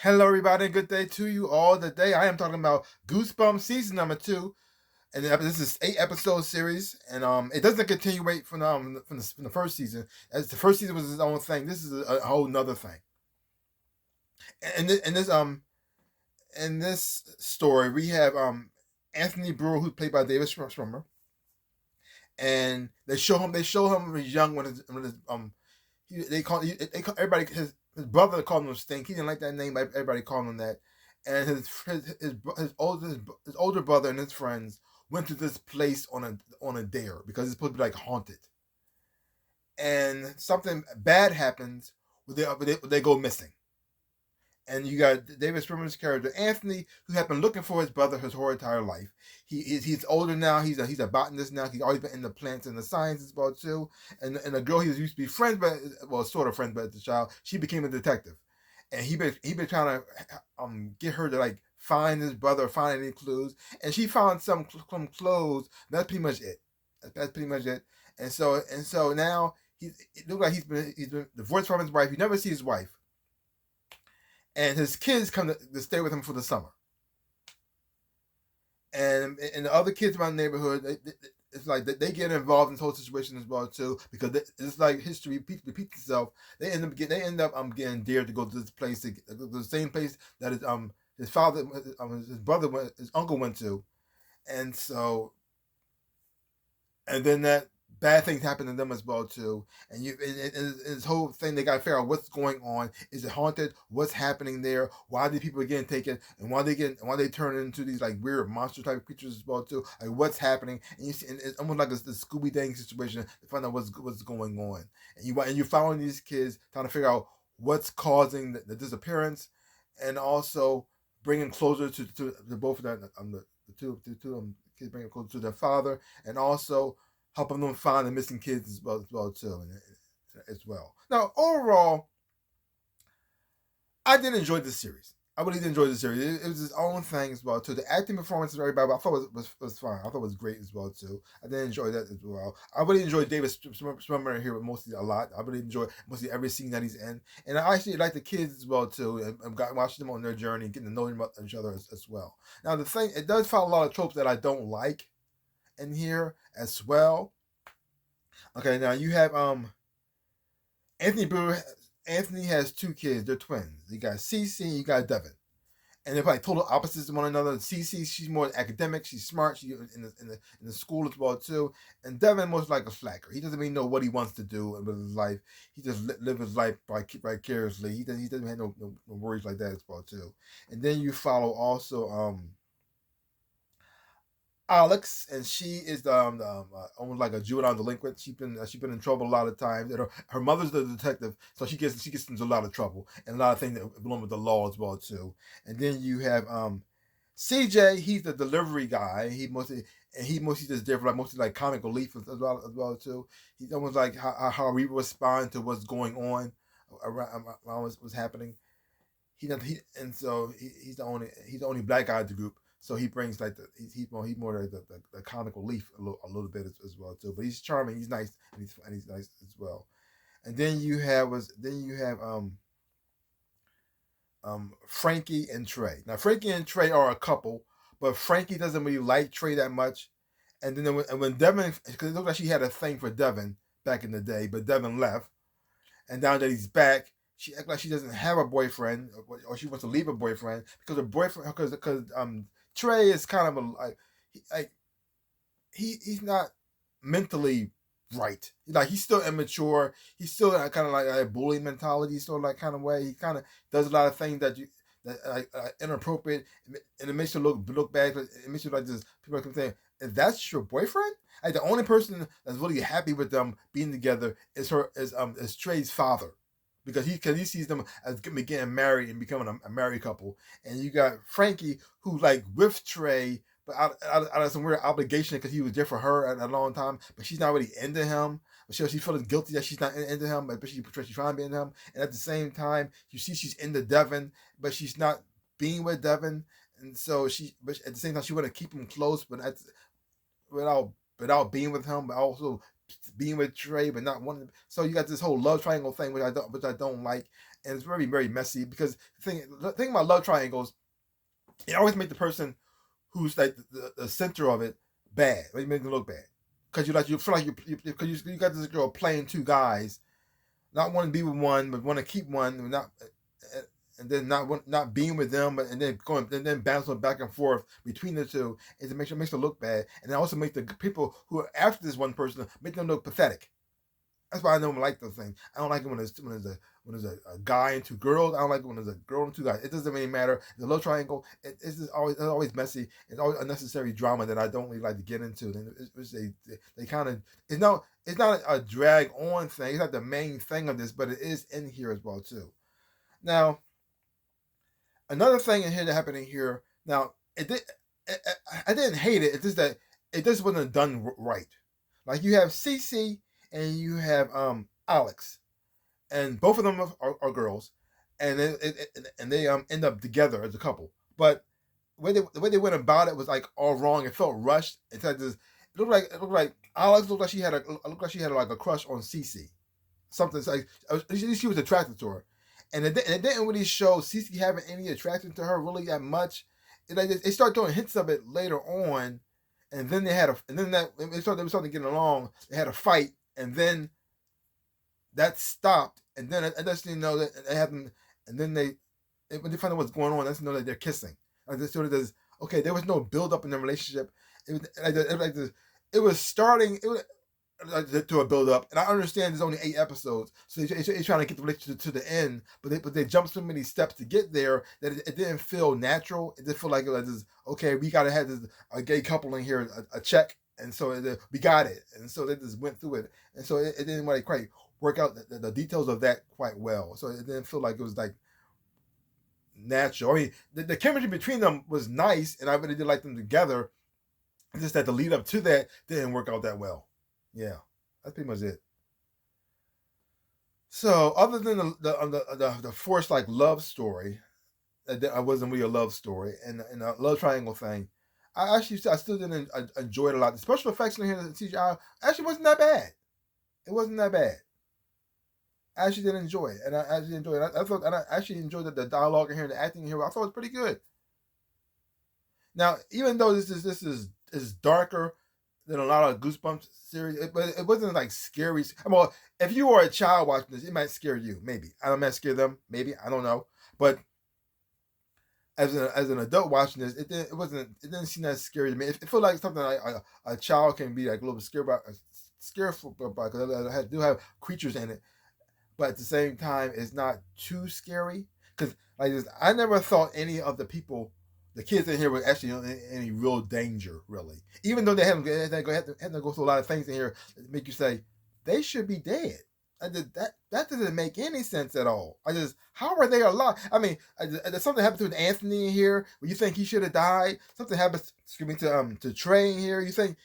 Hello, everybody. Good day to you all. Today, I am talking about Goosebumps season number 2, and this is 8 episode series, and it doesn't continuate from the first season. As the first season was its own thing, this is a whole nother thing. In this story, we have Anthony Brewer, who's played by David Schwimmer, and they show him when he's young they call everybody his brother called him Stink. He didn't like that name, but everybody called him that. And his older brother and his friends went to this place on a dare because it's supposed to be like haunted. And something bad happens where they go missing. And you got David Schwimmer's character Anthony, who had been looking for his brother his whole entire life. He's older now. He's a botanist now. He's always been in the plants and the sciences about too. And the girl he was used to be friends, sort of friends, but as a child, she became a detective. And he been trying to get her to like find his brother, find any clues. And she found some clothes. That's pretty much it. That's pretty much it. And so now it looks like he's been divorced from his wife. He never sees his wife, and his kids come to stay with him for the summer. And the other kids around the neighborhood, it's like they get involved in this whole situation as well too, because it's like history repeats itself. They end up getting dared to go to this place, the same place that his father, his brother, his uncle went to, and so and then that bad things happen to them as well too. And this whole thing, they gotta figure out what's going on. Is it haunted? What's happening there? Why do people getting taken? And why they turn into these like weird monster type creatures as well too? Like what's happening? And you see, and it's almost like a Scooby Dang situation to find out what's going on. And you're following these kids trying to figure out what's causing the disappearance, and also bringing closer to both of them, the two kids, bringing closer to their father, and also helping them find the missing kids as well too, as well. Now, overall, I did enjoy this series. I really did enjoy the series. It was its own thing as well too. The acting performance is very bad, but I thought was fine. I thought it was great as well too. I did enjoy that as well. I really enjoyed David Swimmer here with mostly a lot. I really enjoyed mostly every scene that he's in, and I actually like the kids as well too, and got watching them on their journey, getting to know each other as well. Now the thing, it does follow a lot of tropes that I don't like in here as well. Okay, now you have Anthony Brewer. Anthony has two kids. They're twins. You got Cece and you got Devin, and they're like total opposites of one another. Cece, she's more academic. She's smart. She's in the school as well too. And Devin most like a slacker. He doesn't really know what he wants to do with his life. He just live his life vicariously. He doesn't have no worries like that as well too. And then you follow also Alex, and she is almost like a juvenile delinquent. She's been in trouble a lot of times. And her mother's the detective, so she gets into a lot of trouble and a lot of things that belong with the law as well too. And then you have CJ. He's the delivery guy. He mostly just there for like mostly like comic relief as well too. He's almost like how we respond to what's going on around what's happening. He's the only black guy in the group. So he brings like he's more like the comical relief a little bit as well too. But he's charming, he's nice, and he's nice as well. And then you have Frankie and Trey. Now Frankie and Trey are a couple, but Frankie doesn't really like Trey that much. And then when Devin, because it looked like she had a thing for Devin back in the day, but Devin left, and now that he's back, she acts like she doesn't have a boyfriend, or she wants to leave a boyfriend because her boyfriend, because Trey is kind of like he's not mentally right. Like he's still immature. He's still kind of like a bully mentality, sort of like kind of way. He kind of does a lot of things that like inappropriate, and it makes you look bad. It makes you like this. People can say, "If that's your boyfriend?" Like the only person that's really happy with them being together is Trey's father, because he sees them as getting married and becoming a married couple. And you got Frankie, who like with Trey, but out of some weird obligation because he was there for her at a long time, but she's not really into him. But she's feeling guilty that she's not into him, but she's trying to be into him. And at the same time, you see she's into Devin, but she's not being with Devin. And so but at the same time, she want to keep him close, but without without being with him, but also being with Trey, but not wanting. So you got this whole love triangle thing, which I don't like. and it's very, very messy because the thing about love triangles, it always make the person who's like the center of it bad. It make them look bad because you feel like you got this girl playing two guys, not wanting to be with one, but want to keep one, and then not being with them, and then bouncing back and forth between the two, is it makes it look bad, and it also makes the people who are after this one person make them look pathetic. That's why I don't like those things. I don't like it when there's a guy and two girls. I don't like it when there's a girl and two guys. It doesn't really matter. The love triangle, it's just always messy. It's always unnecessary drama that I don't really like to get into. They kind of it's not a drag on thing. It's not the main thing of this, but it is in here as well too. Now, another thing in here that happened in here. Now, I didn't hate it. It's just that it just wasn't done right. Like you have Cece and you have Alex, and both of them are girls, and they end up together as a couple. But the way they went about it was like all wrong. It felt rushed. It looked like Alex looked like she had like a crush on Cece. Something like she was attracted to her, and it didn't really show Cece having any attraction to her really that much. They started throwing hints of it later on, and then they started getting along. They had a fight, and then that stopped, and then I just didn't know that they happened, and then when they find out what's going on, that's know that they're kissing. Like this sort of does. Okay, there was no build up in the relationship. It was starting. It was to a build up, and I understand there's only 8 episodes, so they're trying to get the relationship to the end, but they jumped so many steps to get there that it didn't feel natural. It didn't feel like it was just, okay, we gotta have a gay couple in here, a check, and so we got it, and so they just went through it, and so it didn't really quite work out the details of that quite well. So it didn't feel like it was like natural. I mean, the chemistry between them was nice, and I really did like them together. It's just that the lead up to that didn't work out that well. Yeah, that's pretty much it. So, other than the forced like love story, I wasn't really a love story, and the love triangle thing, I still didn't enjoy it a lot. The special effects in here, the CGI actually wasn't that bad. It wasn't that bad. I actually did enjoy it, and I actually enjoyed it. I actually enjoyed the dialogue in here, the acting in here. I thought it was pretty good. Now, even though this is darker than a lot of Goosebumps series, but it wasn't like scary. Well, if you were a child watching this, it might scare you. Maybe I might scare them. Maybe I don't know. But as an adult watching this, it didn't seem that scary to me. It felt like something like a child can be like a little bit scared about, because it do have creatures in it. But at the same time, it's not too scary. Because like this, I never thought any of the kids in here were actually in any real danger, really. Even though they had to go through a lot of things in here that make you say, they should be dead. That doesn't make any sense at all. How are they alive? I mean, something happened to Anthony in here where you think he should have died. Something happens, to Trey in here. You think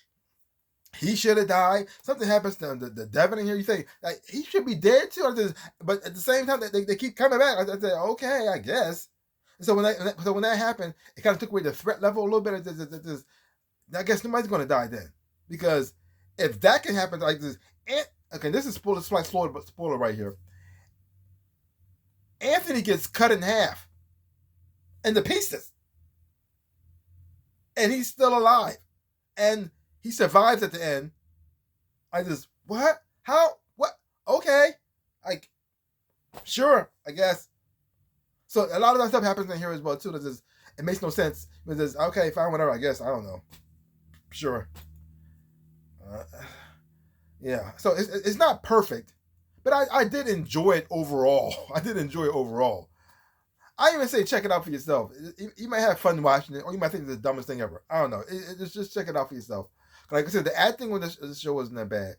he should have died. Something happens to the Devin in here. You think like he should be dead too. But at the same time, they keep coming back. I said, okay, I guess. So when that happened, it kind of took away the threat level a little bit. I guess nobody's going to die then, because if that can happen like this, okay, this is spoiler right here. Anthony gets cut in half, into pieces, and he's still alive, and he survives at the end. What? How? What? Okay, like, sure, I guess. So a lot of that stuff happens in here as well too. It makes no sense. It's okay, fine, whatever. I guess I don't know. Sure. Yeah. So it's not perfect, but I did enjoy it overall. I did enjoy it overall. I even say check it out for yourself. You might have fun watching it, or you might think it's the dumbest thing ever. I don't know. Just check it out for yourself. Like I said, the acting with this show wasn't that bad.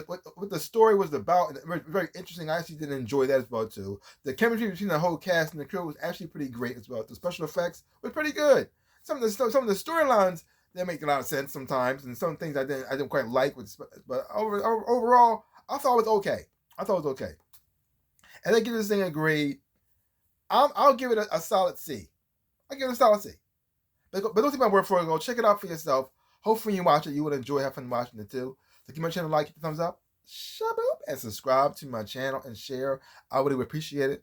What the story was about, and very, very interesting. I actually did enjoy that as well too. The chemistry between the whole cast and the crew was actually pretty great as well. The special effects were pretty good. Some of the storylines, they make a lot of sense sometimes, and some things I didn't quite like. But overall, I thought it was okay. And they give this thing a grade. I'll give it a solid C. I'll give it a solid C. But don't take my word for it. Go check it out for yourself. Hopefully you watch it, you would enjoy, have fun watching it too. So give my channel a like, hit the thumbs up, shaboop, and subscribe to my channel and share. I would appreciate it.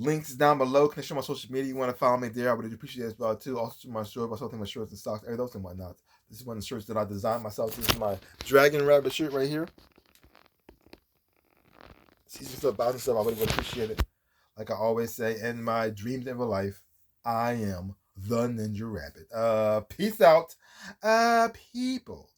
Links down below. Connection on my social media. You want to follow me there? I would appreciate it as well too. Also, my store, about something my shirts and socks, those and whatnot. This is one of the shirts that I designed myself. This is my Dragon Rabbit shirt right here. See some stuff about stuff. I really would appreciate it. Like I always say, in my dreams of life, I am the Ninja Rabbit. Peace out, people.